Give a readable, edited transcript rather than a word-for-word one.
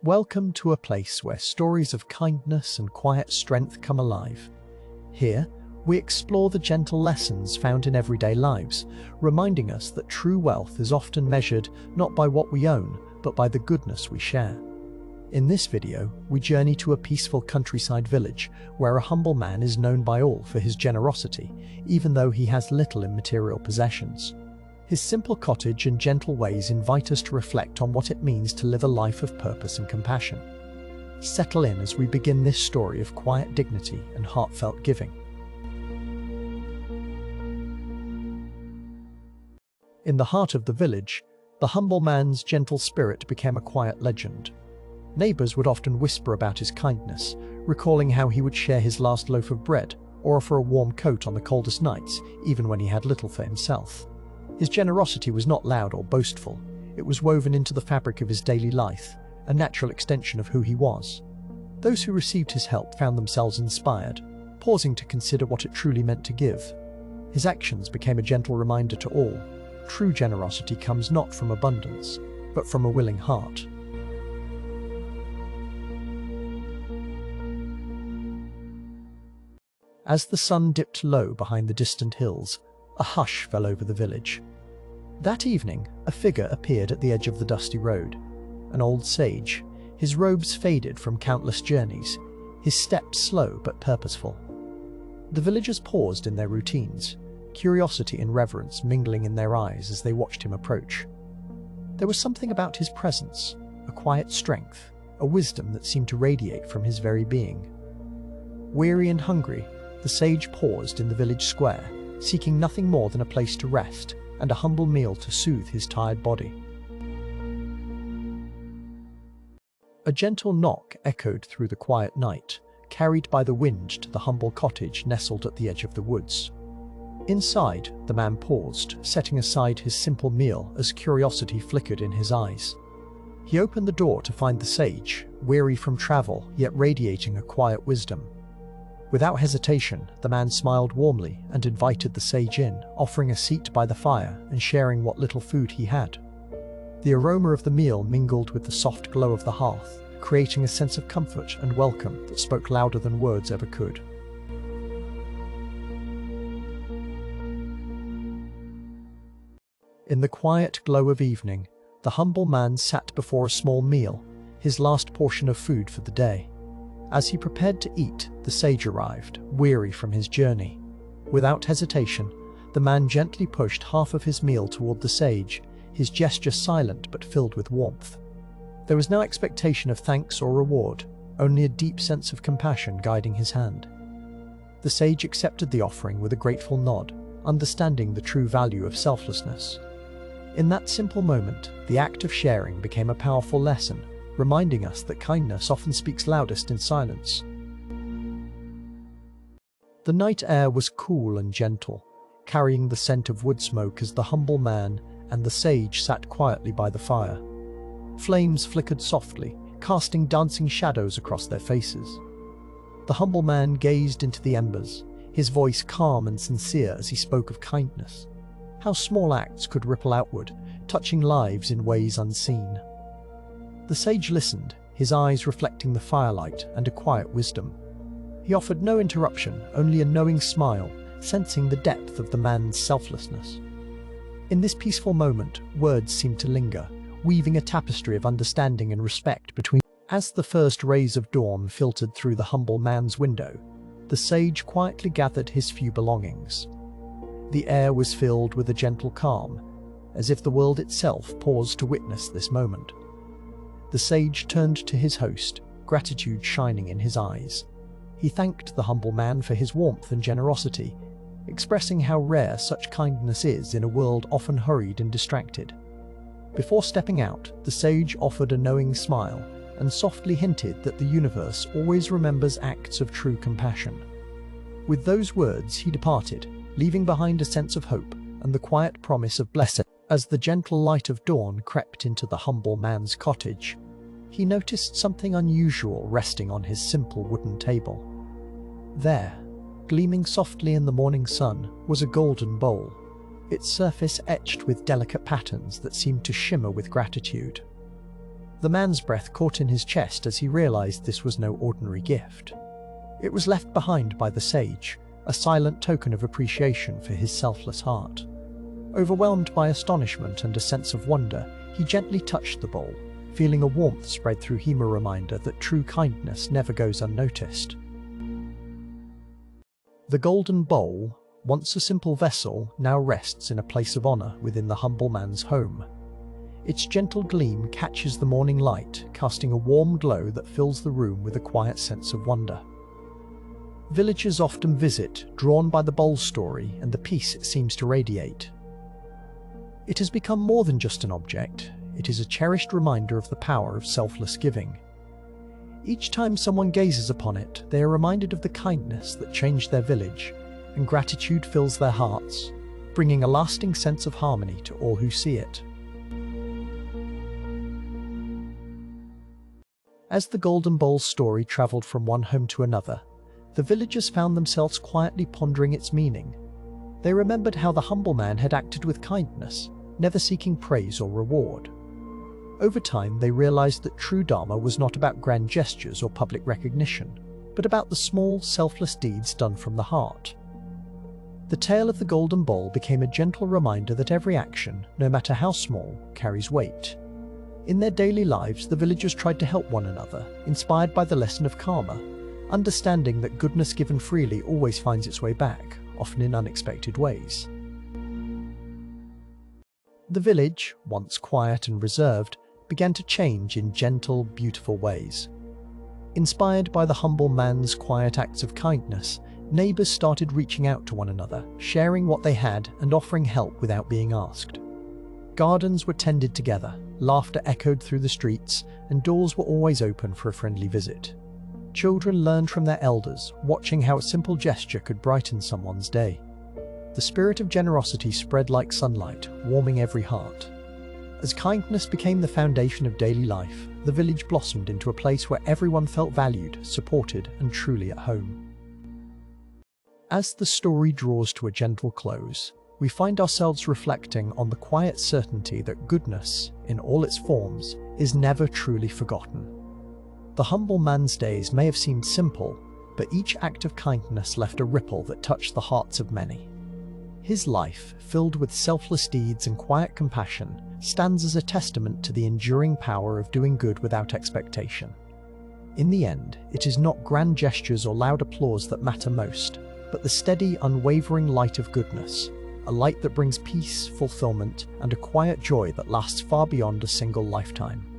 Welcome to a place where stories of kindness and quiet strength come alive. Here, we explore the gentle lessons found in everyday lives, reminding us that true wealth is often measured not by what we own, but by the goodness we share. In this video, we journey to a peaceful countryside village where a humble man is known by all for his generosity, even though he has little in material possessions. His simple cottage and gentle ways invite us to reflect on what it means to live a life of purpose and compassion. Settle in as we begin this story of quiet dignity and heartfelt giving. In the heart of the village, the humble man's gentle spirit became a quiet legend. Neighbors would often whisper about his kindness, recalling how he would share his last loaf of bread or offer a warm coat on the coldest nights, even when he had little for himself. His generosity was not loud or boastful. It was woven into the fabric of his daily life, a natural extension of who he was. Those who received his help found themselves inspired, pausing to consider what it truly meant to give. His actions became a gentle reminder to all. True generosity comes not from abundance, but from a willing heart. As the sun dipped low behind the distant hills, a hush fell over the village. That evening, a figure appeared at the edge of the dusty road. An old sage, his robes faded from countless journeys, his steps slow but purposeful. The villagers paused in their routines, curiosity and reverence mingling in their eyes as they watched him approach. There was something about his presence, a quiet strength, a wisdom that seemed to radiate from his very being. Weary and hungry, the sage paused in the village square, seeking nothing more than a place to rest and a humble meal to soothe his tired body. A gentle knock echoed through the quiet night, carried by the wind to the humble cottage nestled at the edge of the woods. Inside, the man paused, setting aside his simple meal as curiosity flickered in his eyes. He opened the door to find the sage, weary from travel, yet radiating a quiet wisdom. Without hesitation, the man smiled warmly and invited the sage in, offering a seat by the fire and sharing what little food he had. The aroma of the meal mingled with the soft glow of the hearth, creating a sense of comfort and welcome that spoke louder than words ever could. In the quiet glow of evening, the humble man sat before a small meal, his last portion of food for the day. As he prepared to eat, the sage arrived, weary from his journey. Without hesitation, the man gently pushed half of his meal toward the sage, his gesture silent but filled with warmth. There was no expectation of thanks or reward, only a deep sense of compassion guiding his hand. The sage accepted the offering with a grateful nod, understanding the true value of selflessness. In that simple moment, the act of sharing became a powerful lesson, reminding us that kindness often speaks loudest in silence. The night air was cool and gentle, carrying the scent of wood smoke as the humble man and the sage sat quietly by the fire. Flames flickered softly, casting dancing shadows across their faces. The humble man gazed into the embers, his voice calm and sincere as he spoke of kindness. How small acts could ripple outward, touching lives in ways unseen. The sage listened, his eyes reflecting the firelight and a quiet wisdom. He offered no interruption, only a knowing smile, sensing the depth of the man's selflessness. In this peaceful moment, words seemed to linger, weaving a tapestry of understanding and respect between. As the first rays of dawn filtered through the humble man's window, the sage quietly gathered his few belongings. The air was filled with a gentle calm, as if the world itself paused to witness this moment. The sage turned to his host, gratitude shining in his eyes. He thanked the humble man for his warmth and generosity, expressing how rare such kindness is in a world often hurried and distracted. Before stepping out, the sage offered a knowing smile and softly hinted that the universe always remembers acts of true compassion. With those words, he departed, leaving behind a sense of hope and the quiet promise of blessing. As the gentle light of dawn crept into the humble man's cottage, he noticed something unusual resting on his simple wooden table. There, gleaming softly in the morning sun, was a golden bowl, its surface etched with delicate patterns that seemed to shimmer with gratitude. The man's breath caught in his chest as he realized this was no ordinary gift. It was left behind by the sage, a silent token of appreciation for his selfless heart. Overwhelmed by astonishment and a sense of wonder, he gently touched the bowl, feeling a warmth spread through him, a reminder that true kindness never goes unnoticed. The golden bowl, once a simple vessel, now rests in a place of honor within the humble man's home. Its gentle gleam catches the morning light, casting a warm glow that fills the room with a quiet sense of wonder. Villagers often visit, drawn by the bowl's story and the peace it seems to radiate. It has become more than just an object. It is a cherished reminder of the power of selfless giving. Each time someone gazes upon it, they are reminded of the kindness that changed their village, and gratitude fills their hearts, bringing a lasting sense of harmony to all who see it. As the golden bowl's story traveled from one home to another, the villagers found themselves quietly pondering its meaning. They remembered how the humble man had acted with kindness, never seeking praise or reward. Over time, they realized that true Dharma was not about grand gestures or public recognition, but about the small, selfless deeds done from the heart. The tale of the golden bowl became a gentle reminder that every action, no matter how small, carries weight. In their daily lives, the villagers tried to help one another, inspired by the lesson of karma, understanding that goodness given freely always finds its way back, often in unexpected ways. The village, once quiet and reserved, began to change in gentle, beautiful ways. Inspired by the humble man's quiet acts of kindness, neighbors started reaching out to one another, sharing what they had and offering help without being asked. Gardens were tended together, laughter echoed through the streets, and doors were always open for a friendly visit. Children learned from their elders, watching how a simple gesture could brighten someone's day. The spirit of generosity spread like sunlight, warming every heart. As kindness became the foundation of daily life, the village blossomed into a place where everyone felt valued, supported, and truly at home. As the story draws to a gentle close, we find ourselves reflecting on the quiet certainty that goodness, in all its forms, is never truly forgotten. The humble man's days may have seemed simple, but each act of kindness left a ripple that touched the hearts of many. His life, filled with selfless deeds and quiet compassion, stands as a testament to the enduring power of doing good without expectation. In the end, it is not grand gestures or loud applause that matter most, but the steady, unwavering light of goodness, a light that brings peace, fulfillment, and a quiet joy that lasts far beyond a single lifetime.